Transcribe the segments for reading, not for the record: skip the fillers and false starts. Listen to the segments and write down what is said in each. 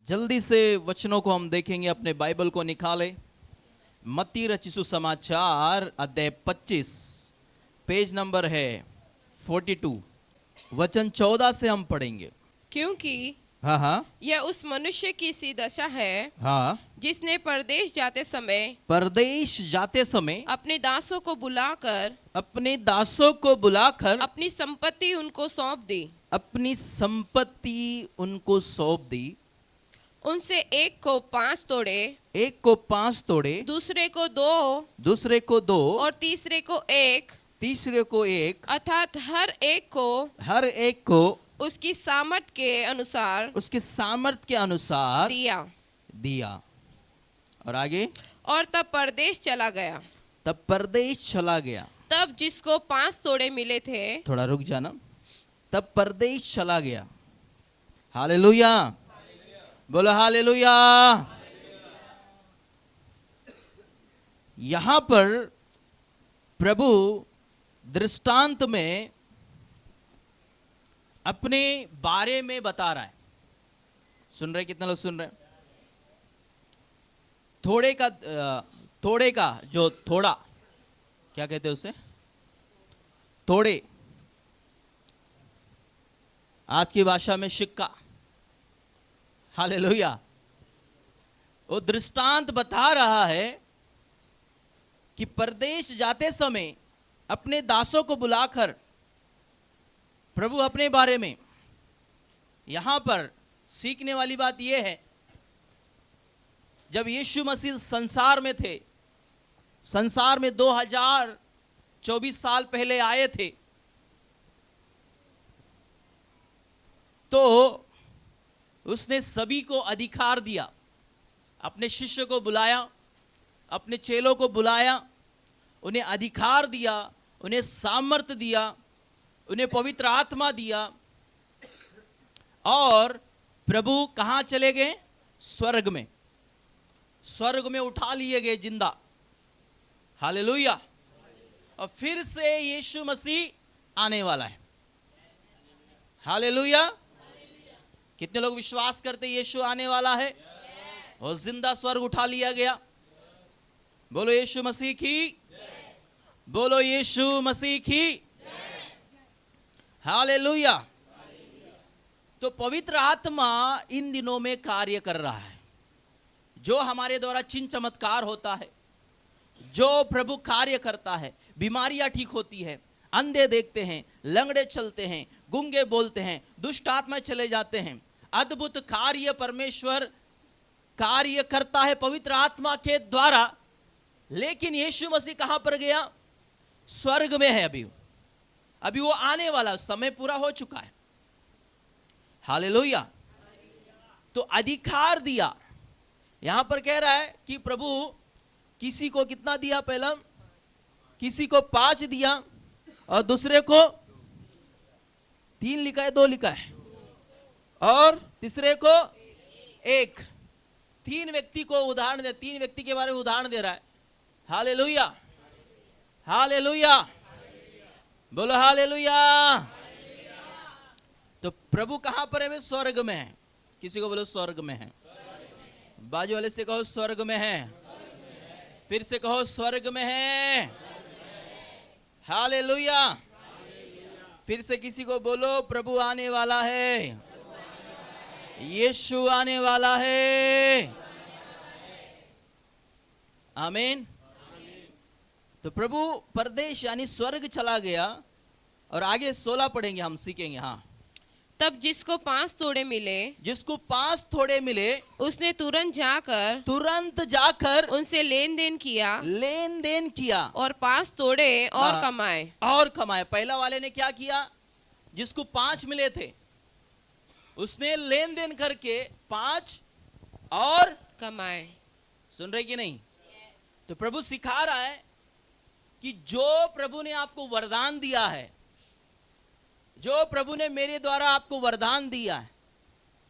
जल्दी से वचनों को हम देखेंगे, अपने बाइबल को निकालें। मत्ती रचित सुसमाचार अध्याय 25, पेज नंबर है 42, वचन 14 से हम पढ़ेंगे। क्योंकि हाँ, यह उस मनुष्य की सी दशा है हाँ। जिसने परदेश जाते समय परदेश जाते समय अपने दासों को बुलाकर अपने दासों को बुलाकर अपनी संपत्ति उनको सौंप दी। अपनी संपत्ति उनको सौंप दी। उनसे एक को 5 तोड़े, एक को 5 तोड़े, दूसरे को 2 दूसरे को 2 और तीसरे को 1, तीसरे को 1, अर्थात हर एक को उसकी सामर्थ के अनुसार उसके सामर्थ के अनुसार दिया। और आगे, और तब परदेश चला गया। तब परदेश चला गया। तब जिसको 5 तोड़े मिले थे, थोड़ा रुक जाना। तब परदेश चला गया। हालेलुया, बोलो हालेलुया। यहां पर प्रभु दृष्टांत में अपने बारे में बता रहा है। सुन रहे? कितने लोग सुन रहे? थोड़े का जो थोड़ा, क्या कहते हैं उसे? थोड़े, आज की भाषा में सिक्का। हालेलुया। वो दृष्टांत बता रहा है कि परदेश जाते समय अपने दासों को बुलाकर प्रभु अपने बारे में, यहां पर सीखने वाली बात यह है, जब यीशु मसीह संसार में थे, संसार में 2024 साल पहले आए थे, तो उसने सभी को अधिकार दिया। अपने शिष्य को बुलाया, अपने चेलों को बुलाया, उन्हें अधिकार दिया, उन्हें सामर्थ्य दिया, उन्हें पवित्र आत्मा दिया, और प्रभु कहां चले गए? स्वर्ग में। स्वर्ग में उठा लिए गए जिंदा। हालेलुया। और फिर से यीशु मसीह आने वाला है। हालेलुया। कितने लोग विश्वास करते यीशु आने वाला है और जिंदा स्वर्ग उठा लिया गया? बोलो यीशु मसीह की, बोलो यीशु मसीह की। हालेलुया। तो पवित्र आत्मा इन दिनों में कार्य कर रहा है। जो हमारे द्वारा चिन्ह चमत्कार होता है, जो प्रभु कार्य करता है, बीमारियां ठीक होती है, अंधे देखते हैं, लंगड़े चलते हैं, गूंगे बोलते हैं, दुष्ट आत्मा चले जाते हैं। अद्भुत कार्य परमेश्वर कार्य करता है पवित्र आत्मा के द्वारा। लेकिन यीशु मसीह कहां पर गया? स्वर्ग में है। अभी वो आने वाला, समय पूरा हो चुका है। हालेलुया। तो अधिकार दिया। यहां पर कह रहा है कि प्रभु किसी को कितना दिया? पहला किसी को 5 दिया और दूसरे को 3 लिखा है, 2 लिखा है, और तीसरे को 1। 3 व्यक्ति को उदाहरण दे, 3 व्यक्ति के बारे में उदाहरण दे रहा है। हालेलुया, हालेलुया, बोलो हालेलुया। तो प्रभु कहां पर है? वे स्वर्ग में है। किसी को बोलो स्वर्ग में है। बाजू वाले से कहो स्वर्ग में है। फिर से कहो स्वर्ग में है। हालेलुया। फिर से किसी को बोलो प्रभु आने वाला है, यीशु आने वाला है। आमीन। तो प्रभु परदेश यानी स्वर्ग चला गया। और आगे 16 पढ़ेंगे, हम सीखेंगे। हाँ। तब जिसको 5 तोड़े मिले, जिसको 5 थोड़े मिले, उसने तुरंत जाकर उनसे लेन देन किया और 5 तोड़े और कमाए। पहला वाले ने क्या किया? जिसको 5 मिले थे, उसने लेन देन करके 5 और कमाए। सुन रहे कि नहीं? तो प्रभु सिखा रहा है कि जो प्रभु ने आपको वरदान दिया है, जो प्रभु ने मेरे द्वारा आपको वरदान दिया है,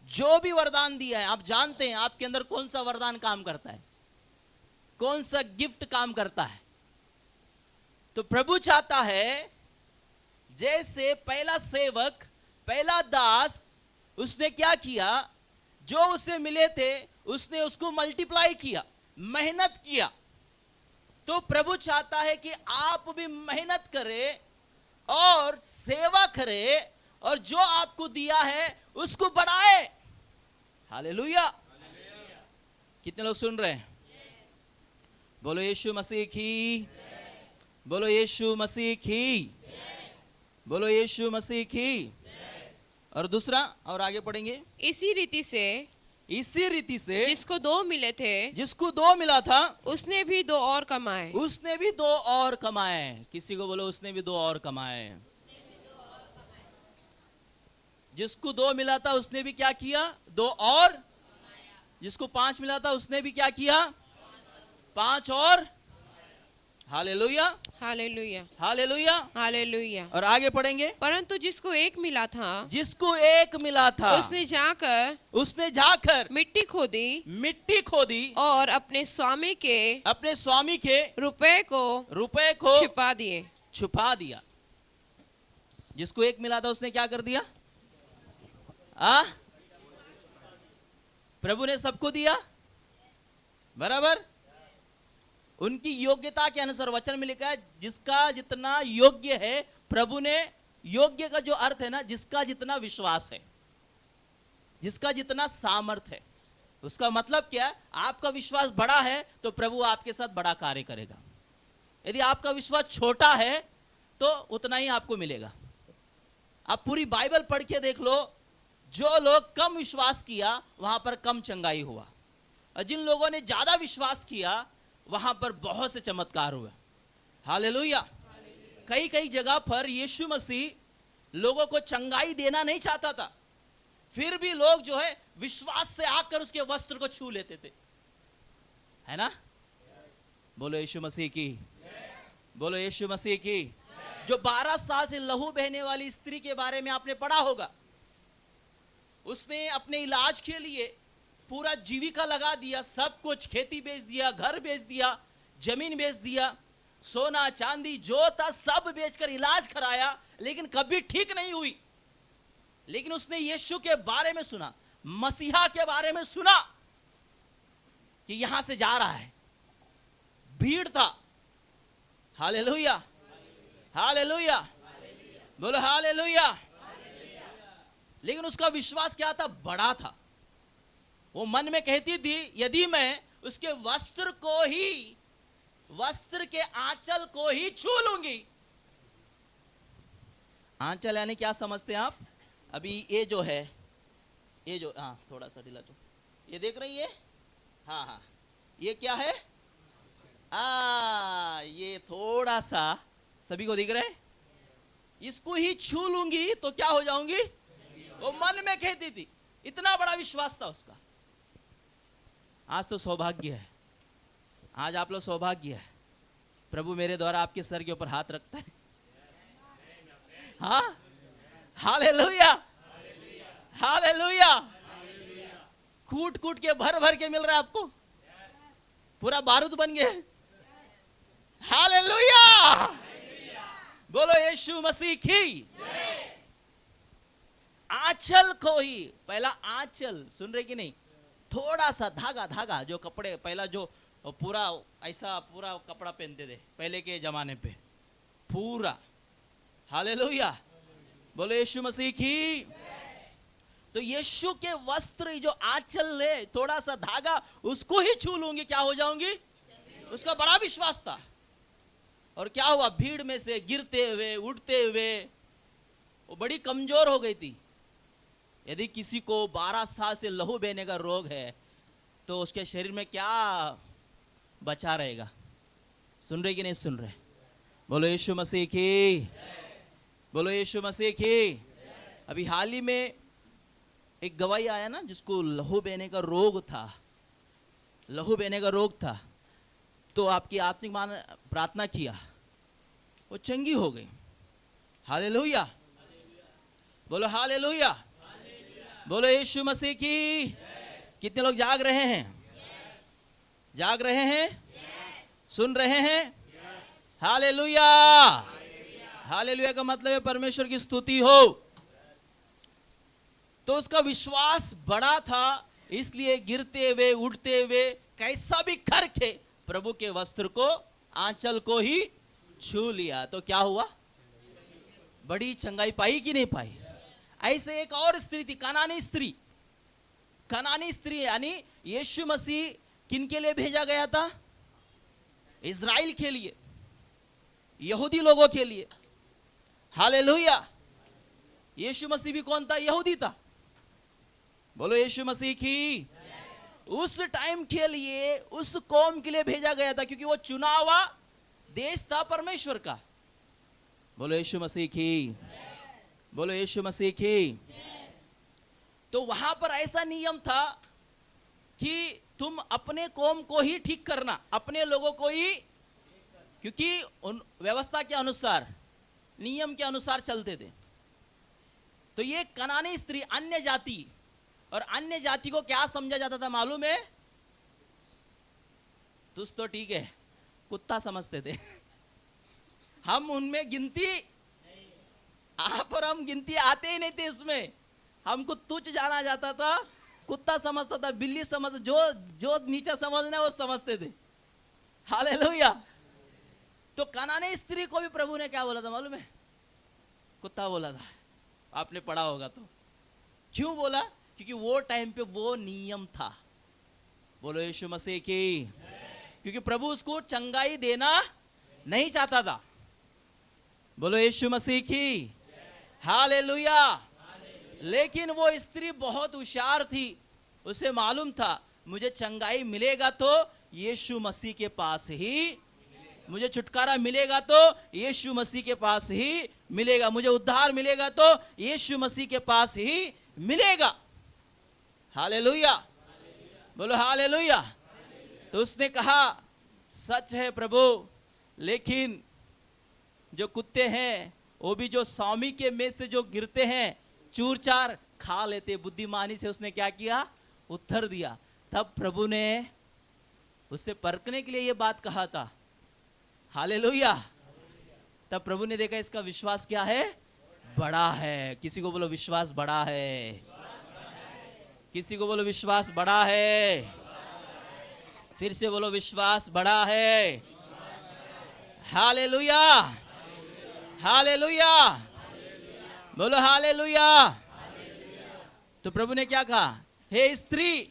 जो भी वरदान दिया है, आप जानते हैं आपके अंदर कौन सा वरदान काम करता है, कौन सा गिफ्ट काम करता है। तो प्रभु चाहता है जैसे पहला सेवक, पहला दास, उसने क्या किया? जो उसे मिले थे उसने उसको मल्टीप्लाई किया, मेहनत किया। तो प्रभु चाहता है कि आप भी मेहनत करें और सेवा करें और जो आपको दिया है उसको बढ़ाए। हालेलुया। कितने लोग सुन रहे हैं? बोलो यीशु मसीह की, बोलो यीशु मसीह की, बोलो यीशु मसीह की। और दूसरा, और आगे पढ़ेंगे। इसी रीति से जिसको 2 मिले थे, जिसको 2 मिला था उसने भी 2 और कमाए। उसने भी 2 और कमाए। किसी को बोलो उसने भी 2 और कमाए। जिसको 2 मिला था उसने भी क्या किया? 2 और। जिसको 5 मिला था उसने भी क्या किया? 5 और। Hallelujah, hallelujah, hallelujah, hallelujah. और आगे पढ़ेंगे। परंतु जिसको 1 मिला था, जिसको 1 मिला था उसने जाकर मिट्टी खोदी और अपने स्वामी के रुपए को छुपा दिया। जिसको 1 मिला था उसने क्या कर दिया? प्रभु ने सबको दिया बराबर, उनकी योग्यता के अनुसार। वचन में लिखा है जिसका जितना योग्य है, प्रभु ने, योग्य का जो अर्थ है ना, जिसका जितना विश्वास है, जिसका जितना सामर्थ है। उसका मतलब क्या है? आपका विश्वास बड़ा है तो प्रभु आपके साथ बड़ा कार्य करेगा। यदि आपका विश्वास छोटा है तो उतना ही आपको मिलेगा। आप पूरी बाइबल पढ़ के देख लो, जो लोग कम विश्वास किया वहां पर कम चंगाई हुआ, और जिन लोगों ने ज्यादा विश्वास किया वहां पर बहुत से चमत्कार हुए। हालेलुया। कई कई जगह पर यीशु मसीह लोगों को चंगाई देना नहीं चाहता था, फिर भी लोग जो है विश्वास से आकर उसके वस्त्र को छू लेते थे, है ना? बोलो यीशु मसीह की, बोलो यीशु मसीह की। जो 12 साल से लहू बहने वाली स्त्री के बारे में आपने पढ़ा होगा, उसने अपने इलाज के लिए पूरा जीविका लगा दिया, सब कुछ, खेती बेच दिया, घर बेच दिया, जमीन बेच दिया, सोना चांदी जो था सब बेचकर इलाज कराया, लेकिन कभी ठीक नहीं हुई। लेकिन उसने यीशु के बारे में सुना, मसीहा के बारे में सुना कि यहां से जा रहा है, भीड़ था। हालेलुया, हालेलुया, बोलो हालेलुया। लेकिन उसका विश्वास क्या था? बड़ा था। वो मन में कहती थी यदि मैं उसके वस्त्र के आंचल को ही छू लूंगी। आंचल यानी क्या समझते हैं आप? अभी ये जो है, ये जो, हाँ थोड़ा सा ढीला, तो ये देख रही है, हाँ हाँ, ये क्या है? ये थोड़ा सा सभी को दिख रहा है। इसको ही छू लूंगी तो क्या हो जाऊंगी? वो मन में कहती थी, इतना बड़ा विश्वास था उसका। आज तो सौभाग्य है, आज आप लोग सौभाग्य है, प्रभु मेरे द्वारा आपके सर के ऊपर हाथ रखता है। हाँ, हालेलुया, हालेलुया। कूट कूट के भर भर के मिल रहा है आपको, पूरा बारूद बन गया। हालेलुया, बोलो यीशु मसीह की। आंचल को ही, पहला आंचल, सुन रहे कि नहीं? थोड़ा सा धागा जो कपड़े, पहला जो पूरा ऐसा पूरा कपड़ा पहनते थे पहले के जमाने पे, पूरा। हालेलुया, बोलो यीशु मसीह की। तो यीशु के वस्त्र जो आंचल ले, थोड़ा सा धागा, उसको ही छू लूंगी क्या हो जाऊंगी? उसका बड़ा विश्वास था। और क्या हुआ? भीड़ में से गिरते हुए, उठते हुए, वो बड़ी कमजोर हो गई थी। यदि किसी को 12 साल से लहू बहने का रोग है तो उसके शरीर में क्या बचा रहेगा? सुन रहे कि नहीं सुन रहे? बोलो यीशु मसीह की, बोलो यीशु मसीह की। अभी हाल ही में एक गवाही आया ना, जिसको लहू बहने का रोग था, लहू बहने का रोग था, तो आपकी आत्मिक मां ने प्रार्थना किया, वो चंगी हो गई। हालेलुया, बोलो हालेलुया, बोलो यीशु मसीह की। कितने लोग जाग रहे हैं? जाग रहे हैं? सुन रहे हैं? हालेलुया, हालेलुया का मतलब है परमेश्वर की स्तुति हो। तो उसका विश्वास बड़ा था, इसलिए गिरते हुए उठते हुए कैसा भी करके प्रभु के वस्त्र को, आंचल को ही छू लिया। तो क्या हुआ? बड़ी चंगाई पाई कि नहीं पाई? ऐसे एक और स्त्री थी, कनानी स्त्री। कनानी स्त्री यानी यीशु मसीह किन के लिए भेजा गया था? इज़राइल के लिए, यहूदी लोगों के लिए। हालेलुया। यीशु मसीह भी कौन था? यहूदी था। बोलो यीशु मसीह की। उस टाइम के लिए, उस कौम के लिए भेजा गया था, क्योंकि वो चुना हुआ देश था परमेश्वर का। बोलो यीशु मसीह की। बोलो यीशु मसीह की। तो वहां पर ऐसा नियम था कि तुम अपने कौम को ही ठीक करना, अपने लोगों को ही, क्योंकि उन व्यवस्था के अनुसार, नियम के अनुसार चलते थे। तो ये कनानी स्त्री अन्य जाति, और अन्य जाति को क्या समझा जाता था मालूम है? तुझ तो ठीक है, कुत्ता समझते थे। हम उनमें गिनती, आप और हम गिनती आते ही नहीं थे उसमें। हमको तुच्छ जाना जाता था, कुत्ता समझता था, बिल्ली समझ, जो नीचे समझना है वो समझते थे। हालेलुया। तो कनानी स्त्री को भी प्रभु ने क्या बोला था मालूम है? कुत्ता बोला था। आपने पढ़ा होगा। तो क्यों बोला? क्योंकि वो टाइम पे वो नियम था। बोलो यीशु मसीह की। क्योंकि प्रभु उसको चंगाई देना नहीं चाहता था। बोलो यीशु मसीह की। हालेलुया। लेकिन वो स्त्री बहुत होशियार थी, उसे मालूम था मुझे चंगाई मिलेगा तो यीशु मसीह के पास ही, मुझे छुटकारा मिलेगा तो यीशु मसीह के पास ही मिलेगा, मुझे उद्धार मिलेगा तो यीशु मसीह के पास ही मिलेगा। हालेलुया। बोलो हालेलुया। तो उसने कहा सच है प्रभु, लेकिन जो कुत्ते हैं वो भी जो स्वामी के मेज से जो गिरते हैं चूर चार खा लेते। बुद्धिमानी से उसने क्या किया? उत्तर दिया। तब प्रभु ने उससे परखने के लिए ये बात कहा था। हालेलुया। तब प्रभु ने देखा इसका विश्वास क्या है? बड़ा है। किसी को बोलो विश्वास बड़ा है। किसी को बोलो विश्वास बड़ा है। फिर से बोलो विश्वास बड़ा है। हालेलुया। हालेलुया। बोलो हालेलुया। तो प्रभु ने क्या कहा? हे स्त्री,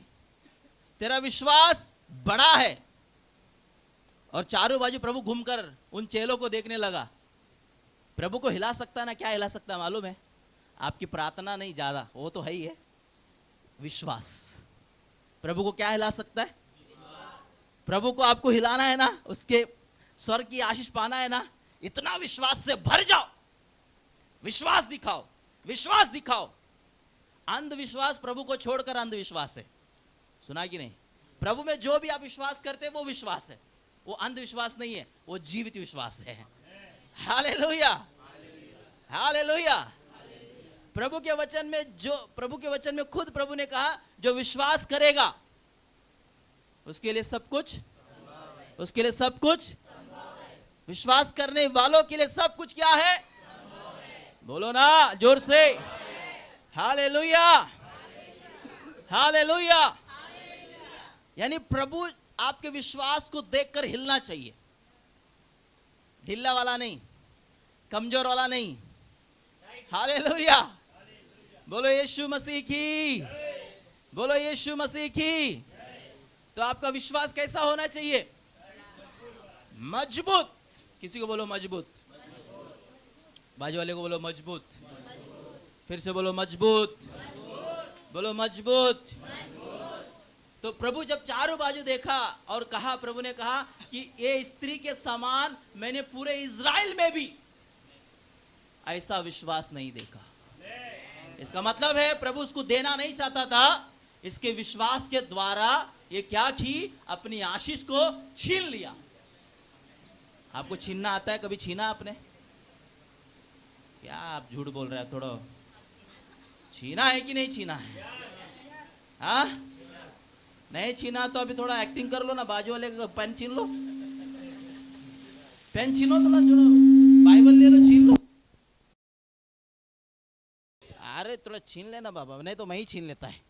तेरा विश्वास बड़ा है। और चारों बाजू प्रभु घूमकर उन चेलों को देखने लगा। प्रभु को हिला सकता ना? क्या हिला सकता मालूम है? आपकी प्रार्थना नहीं, ज्यादा वो तो है ही है, विश्वास। प्रभु को क्या हिला सकता है? प्रभु को आपको हिलाना है ना, उसके स्वर्ग की आशीष पाना है ना, इतना विश्वास से भर जाओ। विश्वास दिखाओ, विश्वास दिखाओ। अंधविश्वास प्रभु को छोड़कर अंधविश्वास है। सुना कि नहीं? प्रभु में जो भी आप विश्वास करते हैं वो विश्वास है, वो अंधविश्वास नहीं है, वो जीवित विश्वास है। हालेलुया। हालेलुया। प्रभु के वचन में खुद प्रभु ने कहा जो विश्वास करेगा उसके लिए सब कुछ, उसके लिए सब कुछ, विश्वास करने वालों के लिए सब कुछ क्या है? बोलो ना जोर से। हालेलुया। हालेलुया। यानी प्रभु आपके विश्वास को देखकर हिलना चाहिए। ढीला वाला नहीं, कमजोर वाला नहीं। हालेलुया। बोलो यीशु मसीह की। बोलो यीशु मसीह की। तो आपका विश्वास कैसा होना चाहिए? मजबूत। किसी को बोलो मजबूत। बाजू वाले को बोलो मजबूत। फिर से बोलो मजबूत। बोलो मजबूत। तो प्रभु जब चारों बाजू देखा और कहा, प्रभु ने कहा कि ये स्त्री के समान मैंने पूरे इज़राइल में भी ऐसा विश्वास नहीं देखा। इसका मतलब है प्रभु उसको देना नहीं चाहता था, इसके विश्वास के द्वारा ये क्या की? अपनी आशीष को छीन लिया। आपको छीनना आता है? कभी छीना आपने? क्या आप झूठ बोल रहे हैं? थोड़ा छीना है कि नहीं छीना है? हाँ, नहीं छीना तो अभी थोड़ा एक्टिंग कर लो ना। बाजू वाले का पेन छीन लो, पेन छीनो, थोड़ा बाइबल ले लो, छीन लो। अरे थोड़ा छीन लेना बाबा, नहीं तो मैं ही छीन लेता है।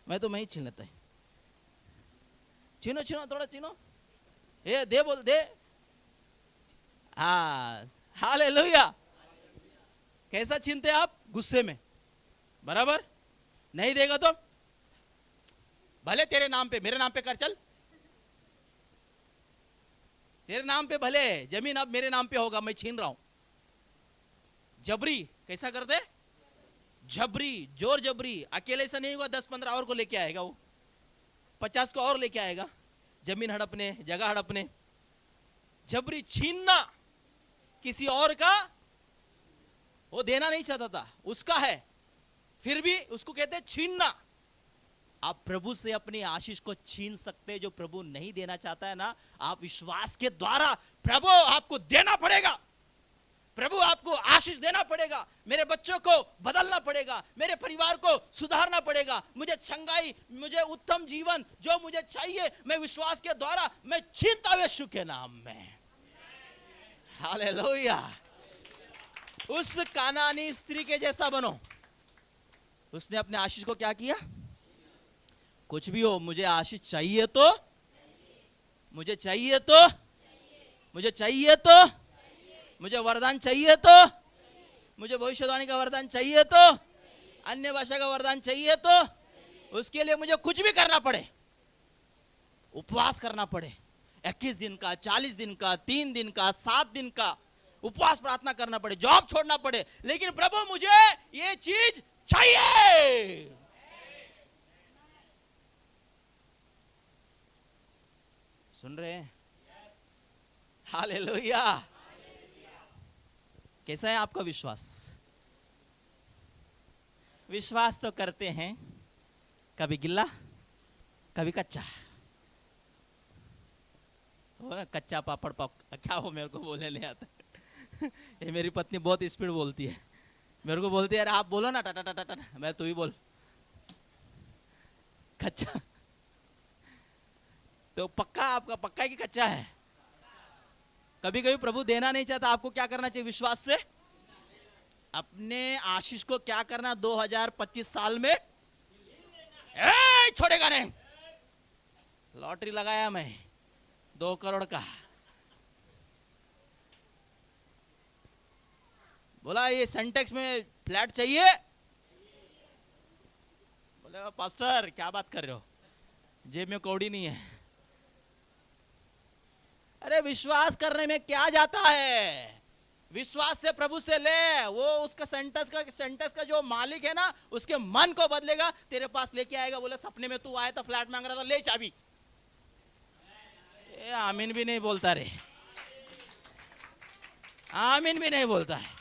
मैं ही छीन लेता है। छीनो छीनो थोड़ा छीनो, ए दे बोल दे। हाँ हालेलुया। कैसा छीनते आप? गुस्से में, बराबर। नहीं देगा तो भले तेरे नाम पे, मेरे नाम पे कर, चल तेरे नाम पे भले जमीन अब मेरे नाम पे होगा, मैं छीन रहा हूं। जबरी कैसा करते? जबरी, जोर जबरी। अकेले से नहीं होगा, 10-15 और को लेके आएगा, वो 50 को और लेके आएगा, जमीन हड़पने, जगह हड़पने। जबरी छीनना किसी और का, वो देना नहीं चाहता था, उसका है, फिर भी उसको कहते हैं छीनना। आप प्रभु से अपनी आशीष को छीन सकते हैं। जो प्रभु नहीं देना चाहता है ना, आप विश्वास के द्वारा प्रभु आपको देना पड़ेगा, प्रभु आपको आशीष देना पड़ेगा। मेरे बच्चों को बदलना पड़ेगा, मेरे परिवार को सुधारना पड़ेगा, मुझे चंगाई, मुझे उत्तम जीवन जो मुझे चाहिए, मैं विश्वास के द्वारा मैं छीनता हूं यीशु के नाम में। हालेलुया। उस कानानी स्त्री के जैसा बनो। उसने अपने आशीष को क्या किया? कुछ भी हो, मुझे आशीष चाहिए तो, मुझे चाहिए तो, मुझे चाहिए तो, मुझे वरदान चाहिए तो, मुझे भविष्यवाणी का वरदान चाहिए तो, अन्य भाषा का वरदान चाहिए तो, उसके लिए मुझे कुछ भी करना पड़े, उपवास करना पड़े, 21 दिन का, 40 दिन का, 3 दिन का, 7 दिन का उपवास प्रार्थना करना पड़े, जॉब छोड़ना पड़े, लेकिन प्रभु मुझे ये चीज चाहिए। सुन रहे हैं? हालेलुया। कैसा है आपका विश्वास? विश्वास तो करते हैं, कभी गिल्ला कभी कच्चा। हो ना, कच्चा पापड़ क्या हो, मेरे को बोलने नहीं आता। ये मेरी पत्नी बहुत स्पीड बोलती है, मेरे को बोलती है अरे आप बोलो ना टाटा टाटा टाटा, मैं तू ही बोल। कच्चा तो पक्का, आपका पक्का है कि कच्चा है? कभी कभी प्रभु देना नहीं चाहता, आपको क्या करना चाहिए? विश्वास से अपने आशीष को क्या करना? 2025 साल में छोड़ेगा नहीं। लॉटरी लगाया मैं 2 करोड़ का, बोला ये सेंटेक्स में फ्लैट चाहिए। बोले पास्टर क्या बात कर रहे हो, जेब में कौड़ी नहीं है। अरे विश्वास करने में क्या जाता है? विश्वास से प्रभु से ले, वो उसका सेंटेक्स का जो मालिक है ना, उसके मन को बदलेगा, तेरे पास लेके आएगा। बोले सपने में तू आया था, फ्लैट मांग रहा था, ले चाबी। आमीन भी नहीं बोलता रे, आमीन भी नहीं बोलता है।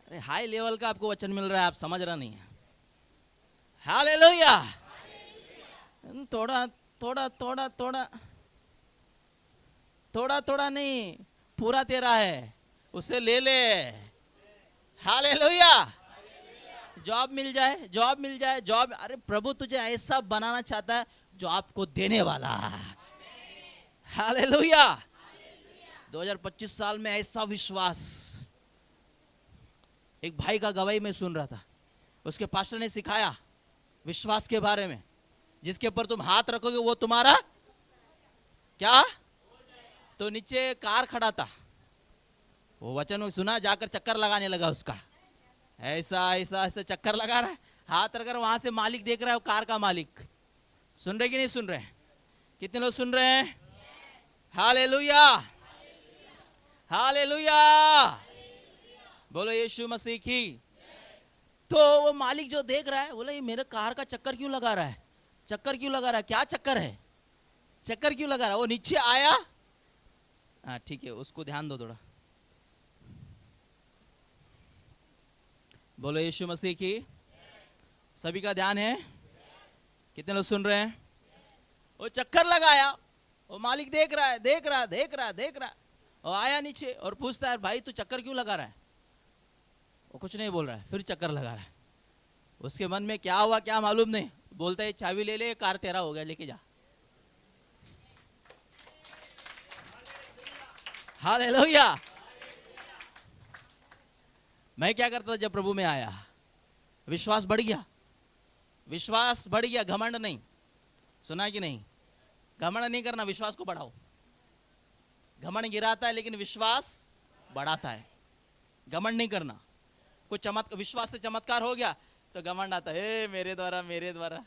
अरे हाई लेवल का आपको वचन मिल रहा है, आप समझ रहा नहीं है। हालेलुया। थोड़ा थोड़ा थोड़ा थोड़ा थोड़ा थोड़ा नहीं, पूरा तेरा है, उसे ले ले। हालेलुया। जॉब मिल जाए, जॉब मिल जाए, जॉब। अरे प्रभु तुझे ऐसा बनाना चाहता है जो आपको देने वाला है। हालेलुया। 2025 साल में ऐसा विश्वास। एक भाई का गवाही में सुन रहा था, उसके पास्टर ने सिखाया विश्वास के बारे में, जिसके ऊपर तुम हाथ रखोगे वो तुम्हारा क्या? तो नीचे कार खड़ा था, वो वचन सुना, जाकर चक्कर लगाने लगा उसका। ऐसा ऐसा ऐसा चक्कर लगा रहा है, हाथ रखकर। वहां से मालिक देख रहा है, वो कार का मालिक। सुन रहे कि नहीं सुन रहे? कितने लोग सुन रहे हैं? Hallelujah, hallelujah. बोलो यीशु मसीह की। तो वो मालिक जो देख रहा है, बोला ये मेरे कार का चक्कर क्यों लगा रहा है? चक्कर क्यों लगा रहा है? क्या चक्कर है? चक्कर क्यों लगा रहा है? वो नीचे आया। हाँ ठीक है, उसको ध्यान दो थोड़ा। बोलो यीशु मसीह की। सभी का ध्यान है? कितने लोग सुन रहे हैं? वो चक्कर लगाया, वो मालिक देख रहा है, देख रहा देख रहा देख रहा। वो आया नीचे और पूछता है भाई तू चक्कर क्यों लगा रहा है? वो कुछ नहीं बोल रहा है, फिर चक्कर लगा रहा है। उसके मन में क्या हुआ क्या मालूम नहीं, बोलता है चाबी ले ले, कार तेरा हो गया, लेके जा। हालेलुया। मैं क्या करता था जब प्रभु में आया? विश्वास बढ़ गया, विश्वास बढ़ गया, घमंड नहीं। सुना कि नहीं? घमंड नहीं करना, विश्वास को बढ़ाओ। घमंड गिराता है लेकिन विश्वास बढ़ाता है। घमंड नहीं करना। कुछ विश्वास से चमत्कार हो गया तो घमंड आता है, मेरे द्वारा, मेरे द्वारा,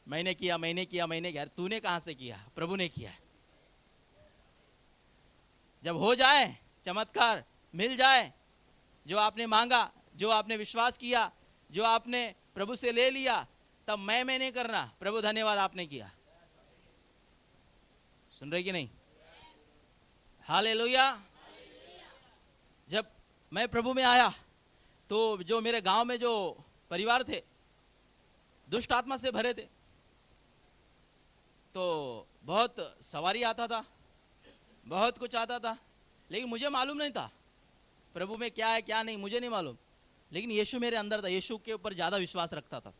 मैंने किया, मैंने किया, मैंने किया। तूने कहां से किया? प्रभु ने किया। जब हो जाए चमत्कार, मिल जाए, जो आपने मांगा, जो आपने विश्वास किया, जो आपने प्रभु से ले लिया, तब मैं नहीं करना, प्रभु धन्यवाद आपने किया। सुन रहे कि नहीं? हालेलुया। जब मैं प्रभु में आया तो जो मेरे गांव में जो परिवार थे दुष्ट आत्मा से भरे थे, तो बहुत सवारी आता था, बहुत कुछ आता था, लेकिन मुझे मालूम नहीं था प्रभु में क्या है क्या नहीं, मुझे नहीं मालूम। लेकिन यीशु मेरे अंदर था, यीशु के ऊपर ज़्यादा विश्वास रखता था,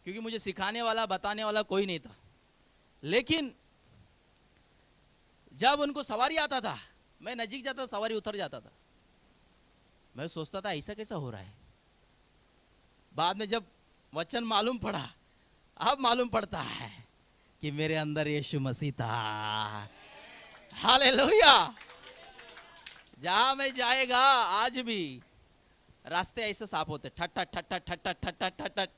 क्योंकि मुझे सिखाने वाला, बताने वाला कोई नहीं था। लेकिन जब उनको सवारी आता था, मैं नजीक जाता, सवारी उतर जाता था। मैं सोचता था ऐसा कैसा हो रहा है। बाद में जब वचन मालूम पड़ा, अब मालूम पड़ता है कि मेरे अंदर यीशु मसीह था। हालेलुया। जहां मैं जाएगा, आज भी रास्ते ऐसे साफ होते, ठट ठट ठट ठट ठट ठट ठट ठट ठट।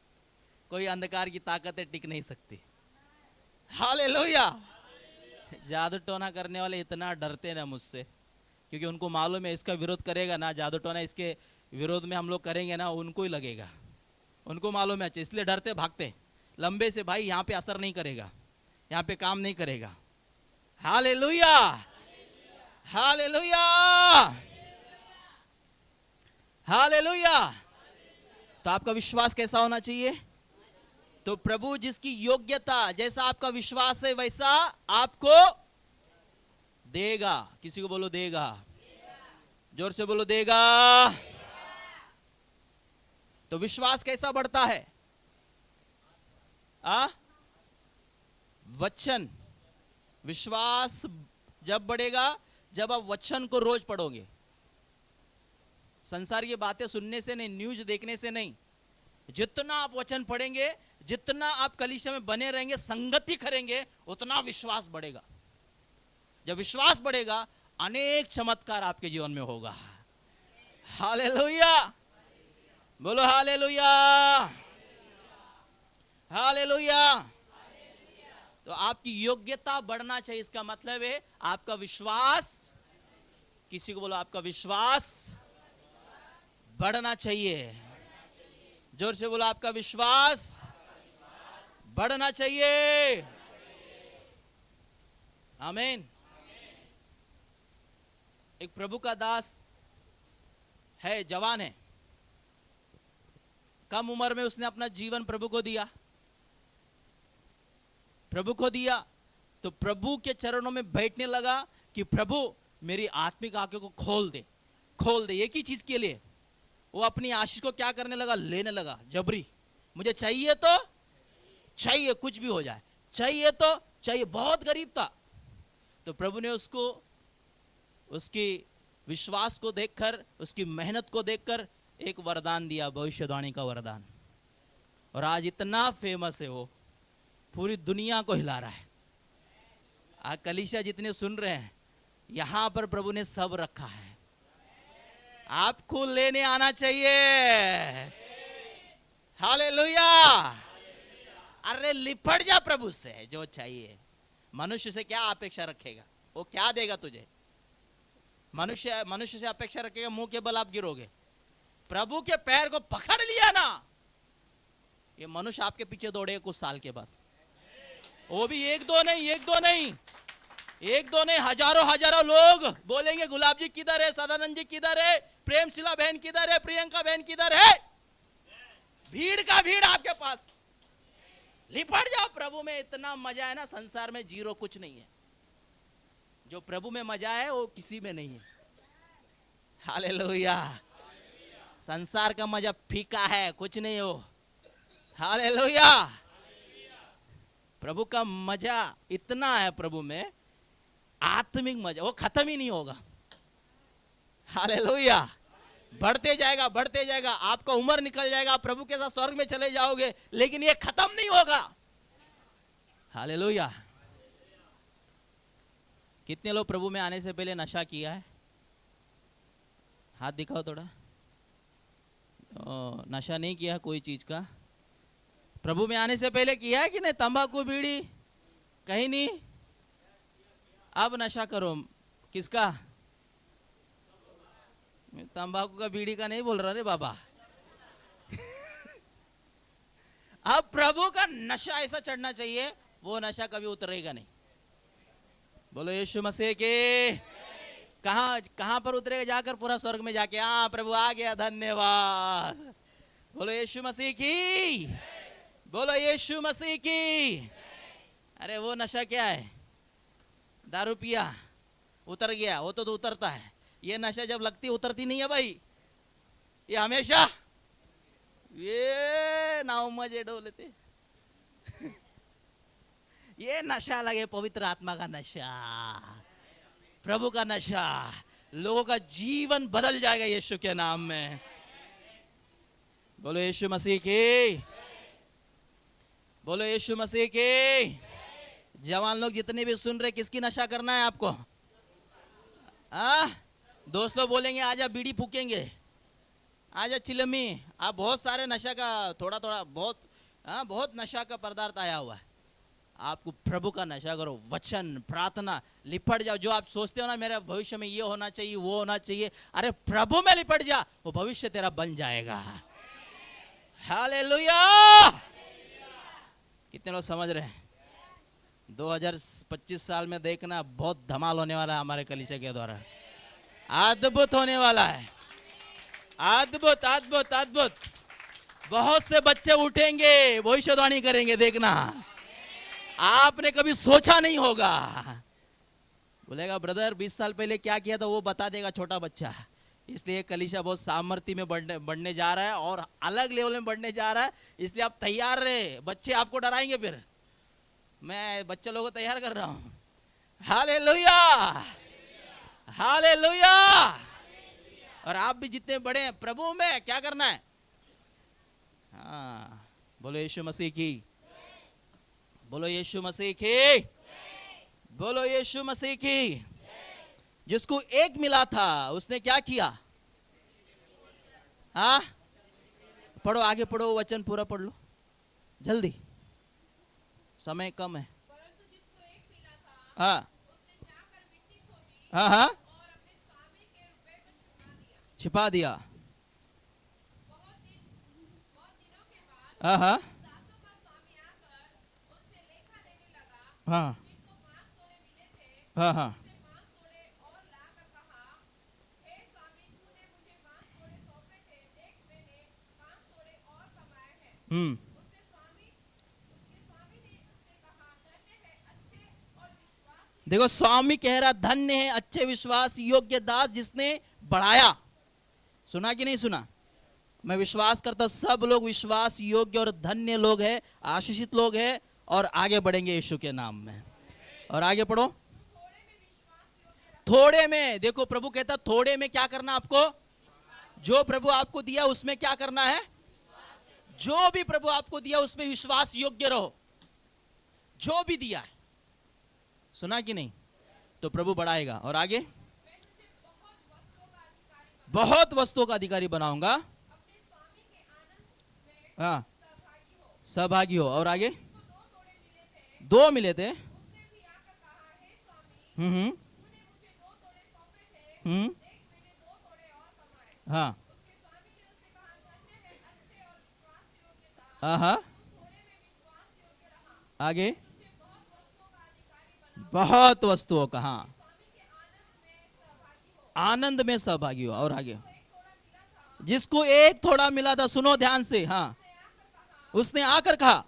कोई अंधकार की ताकतें टिक नहीं सकती। हालेलुया। जादू टोना करने वाले इतना डरते ना मुझसे, क्योंकि उनको मालूम है इसका विरोध करेगा ना, जादू टोना इसके विरोध में हम लोग करेंगे ना, उनको ही लगेगा। उनको मालूम है, इसलिए डरते भागते लंबे से, भाई यहाँ पे असर नहीं करेगा, यहाँ पे काम नहीं करेगा। Hallelujah, hallelujah, hallelujah. तो आपका विश्वास कैसा होना चाहिए? तो प्रभु जिसकी योग्यता, जैसा आपका विश्वास है वैसा आपको देगा। किसी को बोलो देगा, जोर से बोलो देगा। तो विश्वास कैसा बढ़ता है? वचन। विश्वास जब बढ़ेगा जब आप वचन को रोज पढ़ोगे। संसार की बातें सुनने से नहीं, न्यूज देखने से नहीं। जितना आप वचन पढ़ेंगे, जितना आप कलीसिया में बने रहेंगे, संगति करेंगे, उतना विश्वास बढ़ेगा। जब विश्वास बढ़ेगा, अनेक चमत्कार आपके जीवन में होगा। हालेलुया, बोलो हालेलुया, हालेलुया। तो आपकी योग्यता बढ़ना चाहिए। इसका मतलब है आपका विश्वास, किसी को बोलो आपका विश्वास बढ़ना चाहिए। जोर से बोलो आपका विश्वास बढ़ना चाहिए। आमीन। एक प्रभु का दास है, जवान है, कम उम्र में उसने अपना जीवन प्रभु को दिया। प्रभु को दिया तो प्रभु के चरणों में बैठने लगा कि प्रभु मेरी आत्मिक आंखों को खोल दे, खोल दे। एक ही चीज के लिए वो अपनी आशीष को क्या करने लगा? लेने लगा जबरी। मुझे चाहिए तो चाहिए, कुछ भी हो जाए, चाहिए तो चाहिए। बहुत गरीब था। तो प्रभु ने उसको, उसकी विश्वास को देखकर, उसकी मेहनत को देखकर एक वरदान दिया, भविष्यवाणी का वरदान। और आज इतना फेमस है वो, पूरी दुनिया को हिला रहा है। आज कलीसिया जितने सुन रहे हैं, यहां पर प्रभु ने सब रखा है। आपको लेने आना चाहिए। हालेलुया। अरे लिपट जा प्रभु से, जो चाहिए। मनुष्य से क्या अपेक्षा रखेगा? वो क्या देगा तुझे? मनुष्य से अपेक्षा रखेगा, मुंह के बल आप गिरोगे। प्रभु के पैर को पकड़ लिया ना, ये मनुष्य आपके पीछे दौड़ेगा कुछ साल के बाद। वो भी एक दो नहीं, एक दो नहीं, एक दो नहीं, हजारों हजारों लोग बोलेंगे गुलाब जी किधर है, सदानंद जी किधर है, प्रेमशिला बहन किधर है, प्रियंका बहन किधर है। भीड़ का भीड़ आपके पास। लिपट जाओ प्रभु में। इतना मजा है ना संसार में, जीरो कुछ नहीं है। जो प्रभु में मजा है वो किसी में नहीं है। हालेलुया। संसार का मजा फीका है, कुछ नहीं हो। हालेलुया। प्रभु का मजा इतना है प्रभु में, आत्मिक मजा, वो खत्म ही नहीं होगा। हालेलुया। बढ़ते जाएगा, बढ़ते जाएगा, आपका उम्र निकल जाएगा, आप प्रभु के साथ स्वर्ग में चले जाओगे, लेकिन ये खत्म नहीं होगा। हालेलुया। कितने लोग प्रभु में आने से पहले नशा किया है? हाथ दिखाओ थोड़ा। नशा नहीं किया कोई चीज का? प्रभु में आने से पहले किया है कि नहीं? तंबाकू बीड़ी कहीं नहीं? अब नशा करो। किसका? तंबाकू का बीड़ी का नहीं बोल रहा रे बाबा। अब प्रभु का नशा ऐसा चढ़ना चाहिए, वो नशा कभी उतरेगा नहीं। बोलो यीशु मसीह के। कहां पर उतरेगा? जाकर पूरा स्वर्ग में जाके, हाँ प्रभु आ गया, धन्यवाद। बोलो यीशु मसीह की। बोलो यीशु मसीह की। अरे वो नशा क्या है? दारू पिया, उतर गया, वो तो उतरता है। ये नशा जब लगती उतरती नहीं है भाई, ये हमेशा ये नाव मजे डोलते। ये नशा लगे, पवित्र आत्मा का नशा, प्रभु का नशा, लोगों का जीवन बदल जाएगा यीशु के नाम में। बोलो यीशु मसीह की। बोलो यीशु मसीह की। जवान लोग जितने भी सुन रहे, किसकी नशा करना है आपको? दोस्त लोग बोलेंगे आजा बीड़ी फूकेंगे, आजा चिलमी। आप बहुत सारे नशा का थोड़ा थोड़ा बहुत नशा का पदार्थ आया हुआ है। आपको प्रभु का नशा करो, वचन, प्रार्थना, लिपट जाओ। जो आप सोचते हो ना मेरे भविष्य में ये होना चाहिए, वो होना चाहिए, अरे प्रभु में लिपट जा, वो भविष्य तेरा बन जाएगा। हालेलुया। कितने लोग समझ रहे हैं? 2025 साल में देखना बहुत धमाल होने वाला है हमारे कलीसिया के द्वारा। अद्भुत होने वाला है, अद्भुत अद्भुत अद्भुत। बहुत से बच्चे उठेंगे, भविष्यवाणी करेंगे, देखना। आपने कभी सोचा नहीं होगा। बोलेगा ब्रदर 20 साल पहले क्या किया था वो बता देगा छोटा बच्चा। इसलिए कलीसिया बहुत सामर्थ्य में बढ़ने जा रहा है और अलग लेवल में बढ़ने जा रहा है। इसलिए आप तैयार रहे। बच्चे आपको डराएंगे, फिर मैं बच्चे लोगों को तैयार कर रहा हूं। Hallelujah, hallelujah. और आप भी जितने बड़े हैं प्रभु में, क्या करना है? हाँ, बोलो यीशु मसीह की। बोलो यीशु मसीह की। बोलो यीशु मसीह की। जिसको एक मिला था उसने क्या किया? हाँ, पढ़ो, आगे पढ़ो, वचन पूरा पढ़ लो जल्दी, समय कम है। हाँ हाँ हाँ, छिपा दिया। हाँ हाँ हाँ हाँ हाँ। देखो स्वामी कह रहा, धन्य है अच्छे विश्वास योग्य दास जिसने बढ़ाया। सुना कि नहीं सुना? मैं विश्वास करता सब लोग विश्वास योग्य और धन्य लोग हैं, आशीषित लोग हैं और आगे बढ़ेंगे यीशु के नाम में। और आगे पढ़ो। थोड़े में, देखो प्रभु कहता थोड़े में क्या करना आपको? जो प्रभु आपको दिया उसमें क्या करना है? जो भी प्रभु आपको दिया उसमें विश्वास योग्य रहो। जो भी दिया है, सुना कि नहीं? तो प्रभु बढ़ाएगा। और आगे, बहुत वस्तुओं का अधिकारी बनाऊंगा। हाँ, सहभागी हो। और आगे, 2 मिले थे। हाँ हाँ, आगे, बहुत वस्तुओं का, हाँ, आनंद में सहभागी हो। और आगे, जिसको एक थोड़ा मिला था, सुनो ध्यान से, हाँ, उसने आकर कहा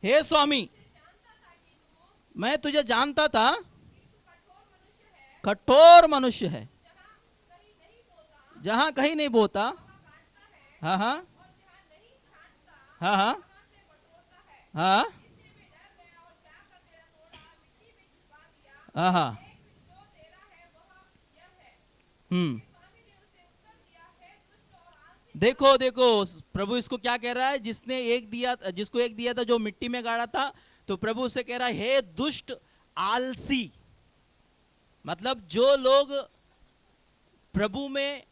हे स्वामी मैं तुझे जानता था कठोर मनुष्य है, जहां कहीं नहीं बोता। हाँ हाँ हाँ हाँ हाँ हाँ हाँ। देखो देखो, प्रभु इसको क्या कह रहा है, जिसको एक दिया था जो मिट्टी में गाड़ा था, तो प्रभु उसे कह रहा है, हे दुष्ट आलसी। मतलब जो लोग प्रभु में,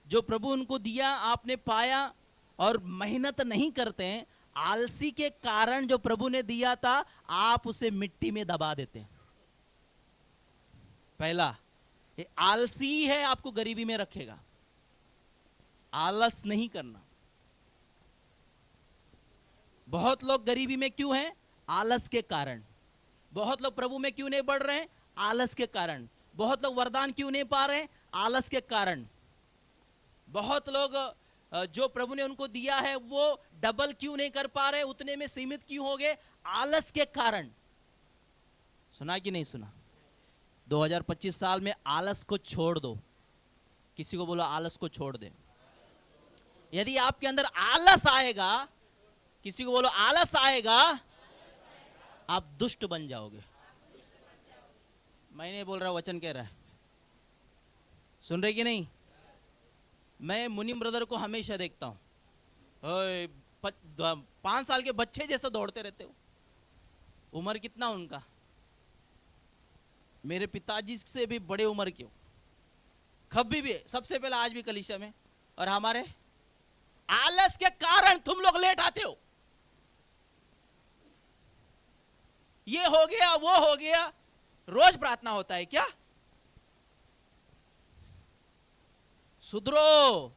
जो प्रभु उनको दिया आपने पाया और मेहनत नहीं करते हैं, आलसी के कारण जो प्रभु ने दिया था आप उसे मिट्टी में दबा देते हैं। पहला, ये आलसी है, आपको गरीबी में रखेगा। आलस नहीं करना। बहुत लोग गरीबी में क्यों हैं? आलस के कारण। बहुत लोग प्रभु में क्यों नहीं बढ़ रहे हैं? आलस के कारण। बहुत लोग वरदान क्यों नहीं पा रहे हैं? आलस के कारण। बहुत लोग जो प्रभु ने उनको दिया है वो डबल क्यों नहीं कर पा रहे, उतने में सीमित क्यों हो गए? आलस के कारण। सुना कि नहीं सुना? 2025 साल में आलस को छोड़ दो। किसी को बोलो आलस को छोड़ दे। यदि आपके अंदर आलस आएगा, किसी को बोलो आलस आएगा, आप दुष्ट बन जाओगे। मैं नहीं बोल रहा, वचन कह रहा है। सुन रहे कि नहीं? मैं मुनीम ब्रदर को हमेशा देखता हूं, 5 साल के बच्चे जैसा दौड़ते रहते हो। उम्र कितना उनका? मेरे पिताजी से भी बड़े उम्र के हो। कभी भी सबसे पहले आज भी कलीसिया में, और हमारे आलस के कारण तुम लोग लेट आते हो। ये हो गया, वो हो गया। रोज प्रार्थना होता है क्या? सुधरो।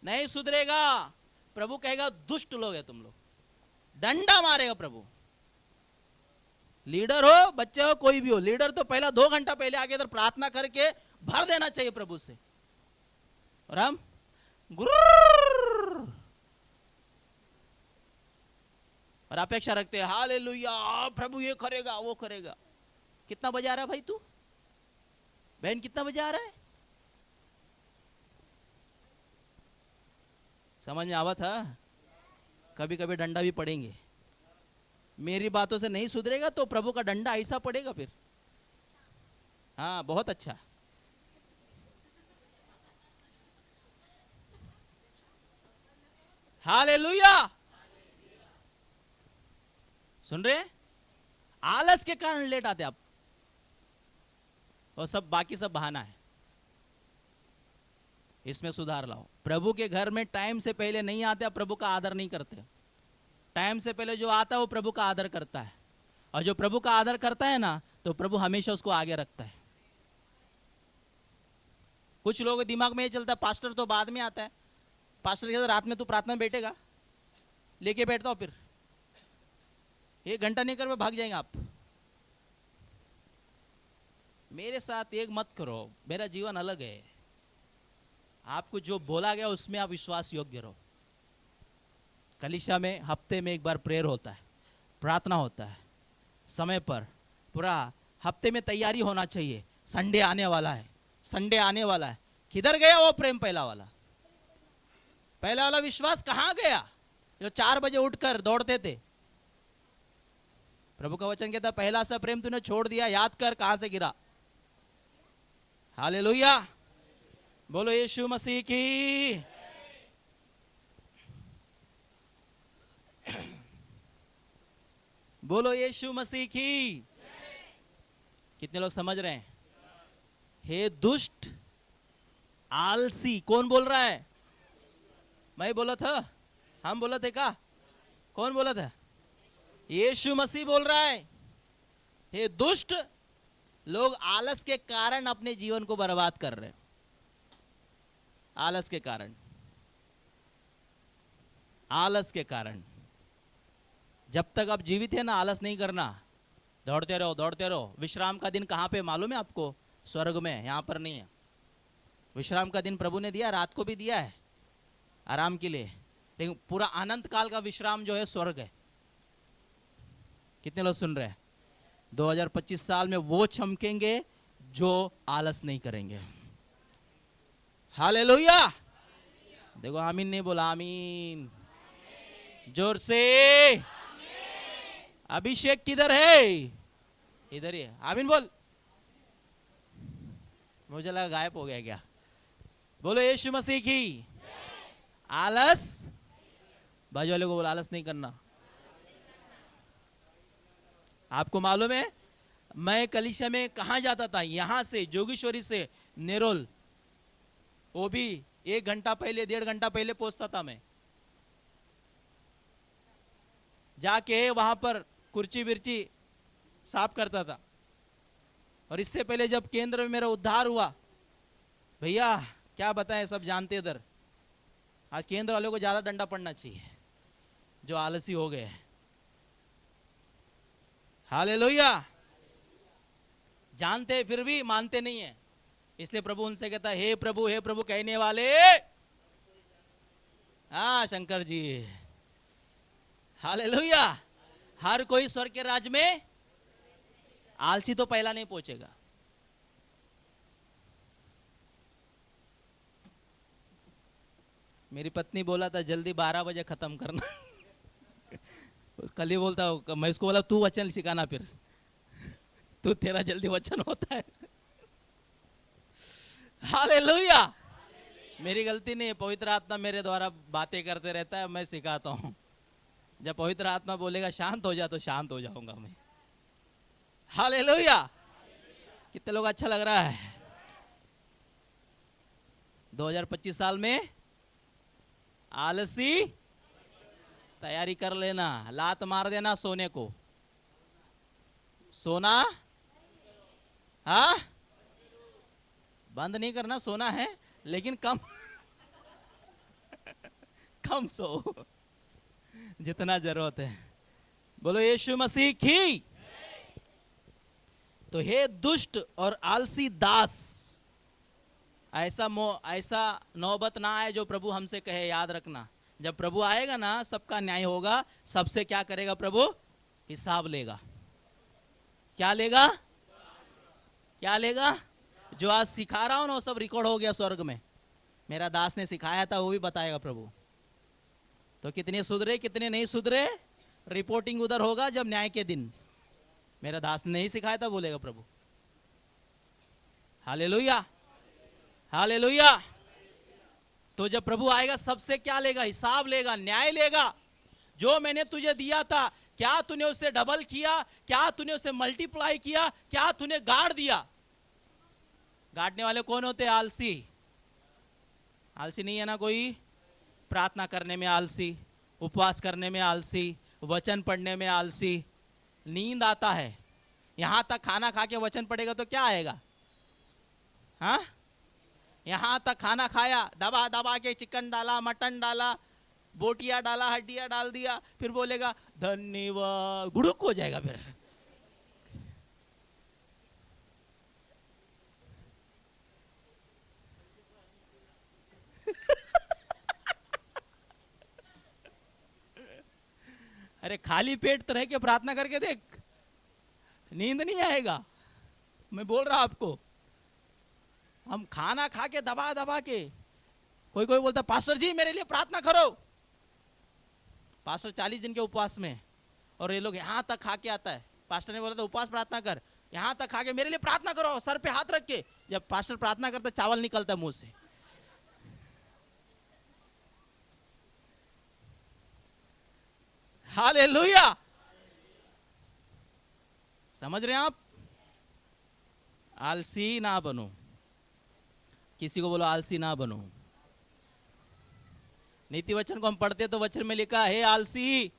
नहीं सुधरेगा। प्रभु कहेगा दुष्ट लोग है तुम लोग, डंडा मारेगा प्रभु। लीडर हो, बच्चे हो, कोई भी हो, लीडर तो पहला 2 घंटा पहले आके इधर प्रार्थना करके भर देना चाहिए प्रभु से। और हम और अपेक्षा रखते हैं, हालेलुया प्रभु ये करेगा वो करेगा। कितना बजा रहा है भाई तू? बहन कितना बजा रहा है? समझ में आवा था? कभी कभी डंडा भी पड़ेंगे। मेरी बातों से नहीं सुधरेगा तो प्रभु का डंडा ऐसा पड़ेगा फिर। हाँ, बहुत अच्छा। हालेलुया। सुन रहे? आलस के कारण लेट आते आप, और सब बाकी सब बहाना है। इसमें सुधार लाओ। प्रभु के घर में टाइम से पहले नहीं आते, आप प्रभु का आदर नहीं करते। टाइम से पहले जो आता है वो प्रभु का आदर करता है, और जो प्रभु का आदर करता है ना, तो प्रभु हमेशा उसको आगे रखता है। कुछ लोगों के दिमाग में ये चलता है, पास्टर तो बाद में आता है। पास्टर के साथ रात में तू प्रार्थना में बैठेगा, लेके बैठता हो, फिर 1 घंटा नहीं कर भाग जाएंगे आप। मेरे साथ एक मत करो, मेरा जीवन अलग है। आपको जो बोला गया उसमें आप विश्वास योग्य रहो। कलीसिया में हफ्ते में 1 बार प्रेयर होता है, प्रार्थना होता है समय पर। पूरा हफ्ते में तैयारी होना चाहिए। संडे आने वाला है, संडे आने वाला है। किधर गया वो प्रेम? पहला वाला विश्वास कहां गया? जो 4 बजे उठकर दौड़ते थे। प्रभु का वचन कहता, पहला सा प्रेम तूने छोड़ दिया, याद कर कहां से गिरा। हालेलुया। बोलो यीशु मसीह की। बोलो यीशु मसीह की। कितने लोग समझ रहे हैं? हे दुष्ट आलसी। कौन बोल रहा है? मैं बोला था? हम बोला थे का? कौन बोला था? यीशु मसीह बोल रहा है। हे दुष्ट लोग आलस के कारण अपने जीवन को बर्बाद कर रहे हैं। आलस के कारण, आलस के कारण। जब तक आप जीवित है ना, आलस नहीं करना। दौड़ते रहो, दौड़ते रहो। विश्राम का दिन कहां पे मालूम है आपको? स्वर्ग में, यहां पर नहीं है। विश्राम का दिन प्रभु ने दिया, रात को भी दिया है आराम के लिए, लेकिन पूरा अनंत काल का विश्राम जो है स्वर्ग है। कितने लोग सुन रहे हैं? 2025 साल में वो चमकेंगे जो आलस नहीं करेंगे। हालेलुया। देखो आमीन नहीं बोला? आमीन जोर से। अभिषेक किधर है? इधर ही है। आमीन बोल। मुझे लगा गायब हो गया क्या? बोलो यीशु मसीह की। आलस, बाजू वाले को बोला आलस नहीं करना। आपको मालूम है मैं कलिशा में कहां जाता था, यहां से जोगेश्वरी से नेरोल, वो भी 1 घंटा पहले 1.5 घंटा पहले पहुंचता था मैं, जाके वहां पर कुर्ची बिर्ची साफ करता था। और इससे पहले जब केंद्र में मेरा उद्धार हुआ, भैया क्या बताएं, सब जानते इधर, आज केंद्र वालों को ज्यादा डंडा पड़ना चाहिए जो आलसी हो गए। हालेलुया। जानते फिर भी मानते नहीं है, इसलिए प्रभु उनसे कहता है हे प्रभु कहने वाले, हाँ शंकर जी, हालेलुया। हर कोई स्वर्ग के राज्य में, आलसी तो पहला नहीं पहुंचेगा। मेरी पत्नी बोला था जल्दी 12 बजे खत्म करना। कल ही बोलता हूं, मैं उसको बोला तू वचन सिखाना, फिर तू तेरा जल्दी वचन होता है। हालेलुया। मेरी गलती नहीं है, पवित्र आत्मा मेरे द्वारा बातें करते रहता है, मैं सिखाता हूं। जब पवित्र आत्मा बोलेगा शांत हो जा तो शांत हो जाऊंगा मैं। हालेलुया। कितने लोग अच्छा लग रहा है। 2025 साल में आलसी तैयारी कर लेना, लात मार देना सोने को। सोना हाँ बंद नहीं करना, सोना है लेकिन कम कम सो, जितना जरूरत है। बोलो यीशु मसीह की। तो हे दुष्ट और आलसी दास, ऐसा नौबत ना आए जो प्रभु हमसे कहे। याद रखना, जब प्रभु आएगा ना सबका न्याय होगा, सबसे क्या करेगा प्रभु, हिसाब लेगा। क्या लेगा, क्या लेगा? जो आज सिखा रहा हूं ना वो सब रिकॉर्ड हो गया स्वर्ग में, मेरा दास ने सिखाया था, वो भी बताएगा प्रभु। तो कितने सुधरे कितने नहीं सुधरे, रिपोर्टिंग उधर होगा जब न्याय के दिन। मेरा दास ने नहीं सिखाया था बोलेगा प्रभु। Hallelujah, hallelujah. तो जब प्रभु आएगा सबसे क्या लेगा, हिसाब लेगा, न्याय लेगा। जो मैंने तुझे दिया था क्या तूने उससे डबल किया, क्या तूने उससे मल्टीप्लाई किया, क्या तूने गाड़ दिया। गाड़ने वाले कौन होते हैं? आलसी। आलसी नहीं है ना कोई? प्रार्थना करने में आलसी, उपवास करने में आलसी, वचन पढ़ने में आलसी। नींद आता है, यहां तक खाना खा के वचन पढ़ेगा तो क्या आएगा? हाँ, यहां तक खाना खाया, दबा दबा के चिकन डाला, मटन डाला, बोटियां डाला, हड्डियां डाल दिया, फिर बोलेगा धन्यवाद, गुड़ुक हो जाएगा फिर। अरे खाली पेट तो रह के प्रार्थना करके देख, नींद नहीं आएगा। मैं बोल रहा आपको, हम खाना खा के दबा दबा के, कोई कोई बोलता पास्टर जी मेरे लिए प्रार्थना करो। पास्टर 40 दिन के उपवास में, और ये लोग यहां तक खा के आता है। पास्टर ने बोला था उपवास प्रार्थना कर, यहां तक खा के मेरे लिए प्रार्थना करो, सर पे हाथ रख के। जब पास्टर प्रार्थना करता चावल निकलता है मुंह से। हालेलुया। समझ रहे हैं आप? आलसी ना बनो। किसी को बोलो आलसी ना बनो। नीति वचन को हम पढ़ते तो वचन में लिखा है आलसी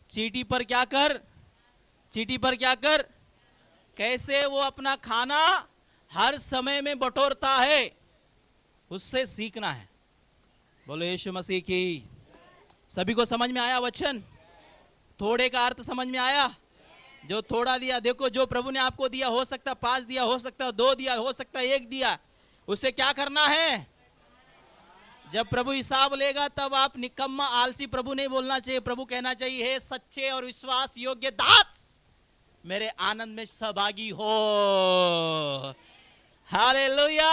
चीटी पर क्या कर, चीटी पर क्या कर, कैसे वो अपना खाना हर समय में बटोरता है, उससे सीखना है। बोलो यीशु मसीह की। सभी को समझ में आया वचन? थोड़े का अर्थ समझ में आया? जो थोड़ा दिया, देखो जो प्रभु ने आपको दिया, हो सकता 5 दिया, हो सकता 2 दिया, हो सकता 1 दिया, उसे क्या करना है? जब प्रभु हिसाब लेगा तब आप निकम्मा आलसी प्रभु नहीं बोलना चाहिए। प्रभु कहना चाहिए हे सच्चे और विश्वास योग्य दास, मेरे आनंद में सहभागी हो। हालेलुया।